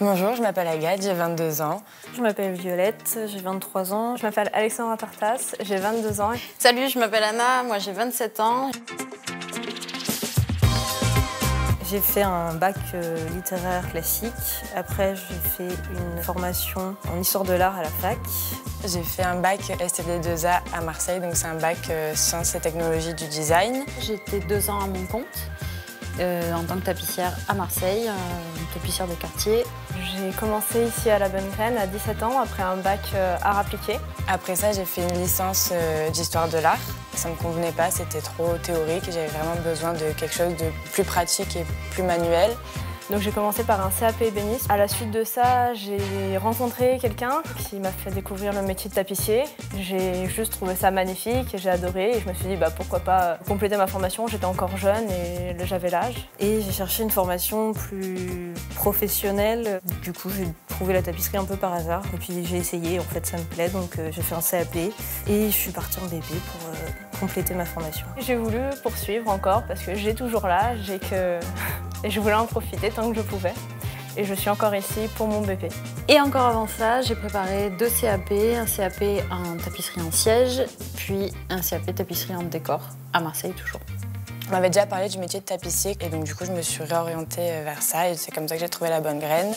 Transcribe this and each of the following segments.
Bonjour, je m'appelle Agathe, j'ai 22 ans. Je m'appelle Violette, j'ai 23 ans. Je m'appelle Alexandra Tartas, j'ai 22 ans. Salut, je m'appelle Anna, moi j'ai 27 ans. J'ai fait un bac littéraire classique. Après, j'ai fait une formation en histoire de l'art à la fac. J'ai fait un bac STD2A à Marseille, donc c'est un bac sciences et technologies du design. J'étais 2 ans à mon compte en tant que tapissière à Marseille, tapissière de quartier. J'ai commencé ici à la Bonne Graine à 17 ans après un bac art appliqué. Après ça, j'ai fait une licence d'histoire de l'art. Ça ne me convenait pas, c'était trop théorique. J'avais vraiment besoin de quelque chose de plus pratique et plus manuel. Donc j'ai commencé par un CAP ébéniste. À la suite de ça, j'ai rencontré quelqu'un qui m'a fait découvrir le métier de tapissier. J'ai juste trouvé ça magnifique et j'ai adoré. Et je me suis dit pourquoi pas compléter ma formation. J'étais encore jeune et j'avais l'âge. Et j'ai cherché une formation plus professionnelle. Du coup, j'ai trouvé la tapisserie un peu par hasard. Et puis j'ai essayé, en fait ça me plaît, donc j'ai fait un CAP. Et je suis partie en BP pour compléter ma formation. J'ai voulu poursuivre encore parce que j'ai toujours l'âge et je voulais en profiter tant que je pouvais. Et je suis encore ici pour mon BP. Et encore avant ça, j'ai préparé 2 CAP, un CAP en tapisserie en siège, puis un CAP tapisserie en décor, à Marseille toujours. On m'avait déjà parlé du métier de tapissier et donc du coup je me suis réorientée vers ça et c'est comme ça que j'ai trouvé la bonne graine.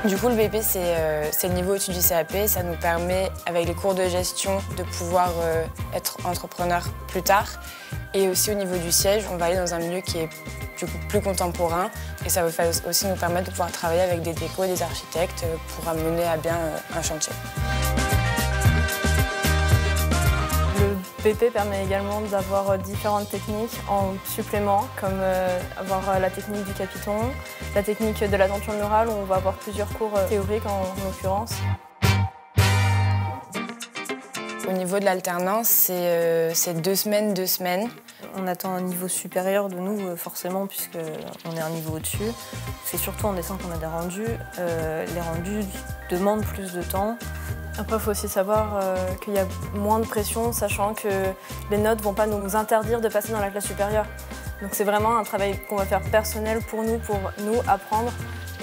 Du coup, le BP, c'est le niveau au-dessus du CAP. Ça nous permet, avec les cours de gestion, de pouvoir être entrepreneur plus tard. Et aussi au niveau du siège, on va aller dans un milieu qui est du coup, plus contemporain. Et ça va aussi nous permettre de pouvoir travailler avec des décos et des architectes pour amener à bien un chantier. Le BP permet également d'avoir différentes techniques en supplément, comme avoir la technique du capiton, la technique de la tenture murale, où on va avoir plusieurs cours théoriques en l'occurrence. Au niveau de l'alternance, c'est 2 semaines, 2 semaines. On attend un niveau supérieur de nous, forcément, puisqu'on est un niveau au-dessus. C'est surtout en dessin qu'on a des rendus. Les rendus demandent plus de temps. Après, il faut aussi savoir qu'il y a moins de pression, sachant que les notes ne vont pas nous interdire de passer dans la classe supérieure. Donc c'est vraiment un travail qu'on va faire personnel pour nous apprendre,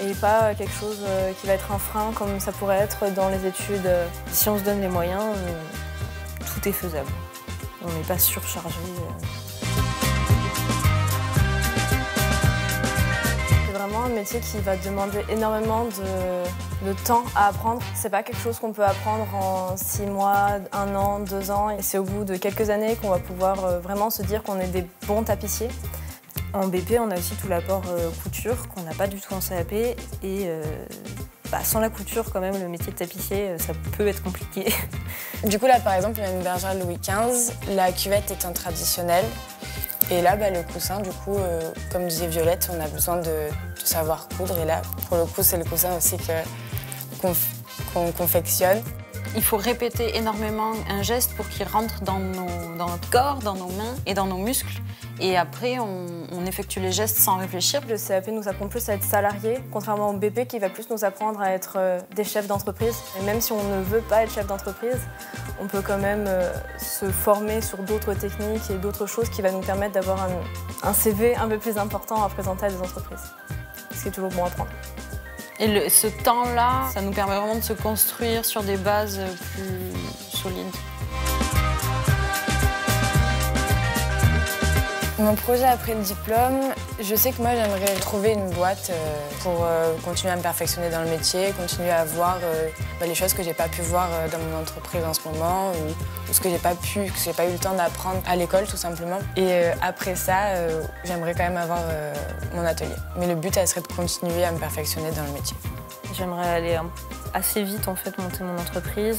et pas quelque chose qui va être un frein comme ça pourrait être dans les études. Si on se donne les moyens, tout est faisable. On n'est pas surchargé. C'est vraiment un métier qui va demander énormément de temps à apprendre. C'est pas quelque chose qu'on peut apprendre en 6 mois, 1 an, 2 ans. Et c'est au bout de quelques années qu'on va pouvoir vraiment se dire qu'on est des bons tapissiers. En BP, on a aussi tout l'apport couture qu'on n'a pas du tout en CAP. Et sans la couture, quand même, le métier de tapissier, ça peut être compliqué. Du coup, là, par exemple, il y a une bergère Louis XV. La cuvette est un traditionnel. Et là, le coussin, du coup, comme disait Violette, on a besoin de savoir coudre. Et là, pour le coup, c'est le coussin aussi qu'on confectionne. Il faut répéter énormément un geste pour qu'il rentre dans notre corps, dans nos mains et dans nos muscles. Et après, on effectue les gestes sans réfléchir. Le CAP nous apprend plus à être salariés, contrairement au BP qui va plus nous apprendre à être des chefs d'entreprise. Et même si on ne veut pas être chef d'entreprise, on peut quand même se former sur d'autres techniques et d'autres choses qui va nous permettre d'avoir un CV un peu plus important à présenter à des entreprises. Ce qui est toujours bon à prendre. Et ce temps-là, ça nous permet vraiment de se construire sur des bases plus solides. Mon projet après le diplôme, je sais que moi j'aimerais trouver une boîte pour continuer à me perfectionner dans le métier, continuer à voir les choses que j'ai pas pu voir dans mon entreprise en ce moment ou ce que j'ai pas eu le temps d'apprendre à l'école tout simplement. Et après ça, j'aimerais quand même avoir mon atelier. Mais le but, serait de continuer à me perfectionner dans le métier. J'aimerais aller assez vite en fait monter mon entreprise.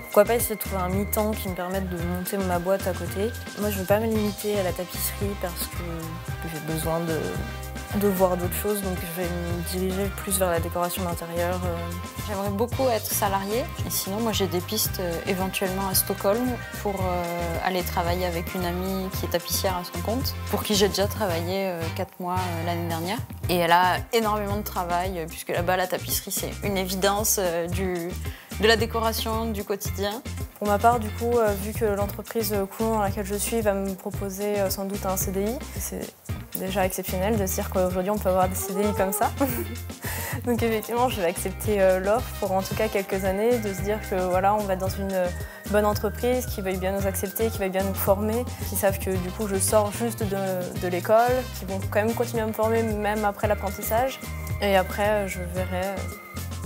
Pourquoi pas essayer de trouver un mi-temps qui me permette de monter ma boîte à côté. Moi, je ne veux pas me limiter à la tapisserie parce que j'ai besoin de voir d'autres choses, donc je vais me diriger plus vers la décoration d'intérieur. J'aimerais beaucoup être salariée. Et sinon, moi, j'ai des pistes éventuellement à Stockholm pour aller travailler avec une amie qui est tapissière à son compte, pour qui j'ai déjà travaillé 4 mois l'année dernière. Et elle a énormément de travail, puisque là-bas, la tapisserie, c'est une évidence de la décoration du quotidien. Pour ma part, du coup, vu que l'entreprise Coulon dans laquelle je suis va me proposer sans doute un CDI, c'est déjà exceptionnel de se dire qu'aujourd'hui on peut avoir des CDI comme ça. Donc effectivement, je vais accepter l'offre pour en tout cas quelques années, de se dire que voilà, on va être dans une bonne entreprise qui veuille bien nous accepter, qui veuille bien nous former, qui savent que du coup je sors juste de l'école, qui vont quand même continuer à me former même après l'apprentissage. Et après, je verrai,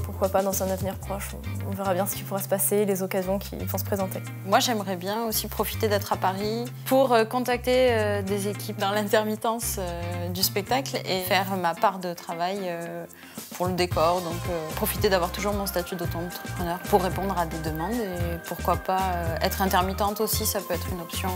pourquoi pas dans un avenir proche, on verra bien ce qui pourra se passer, les occasions qui vont se présenter. Moi, j'aimerais bien aussi profiter d'être à Paris pour contacter des équipes dans l'intermittence du spectacle et faire ma part de travail pour le décor. Donc, profiter d'avoir toujours mon statut d'auto-entrepreneur pour répondre à des demandes et pourquoi pas être intermittente aussi, ça peut être une option.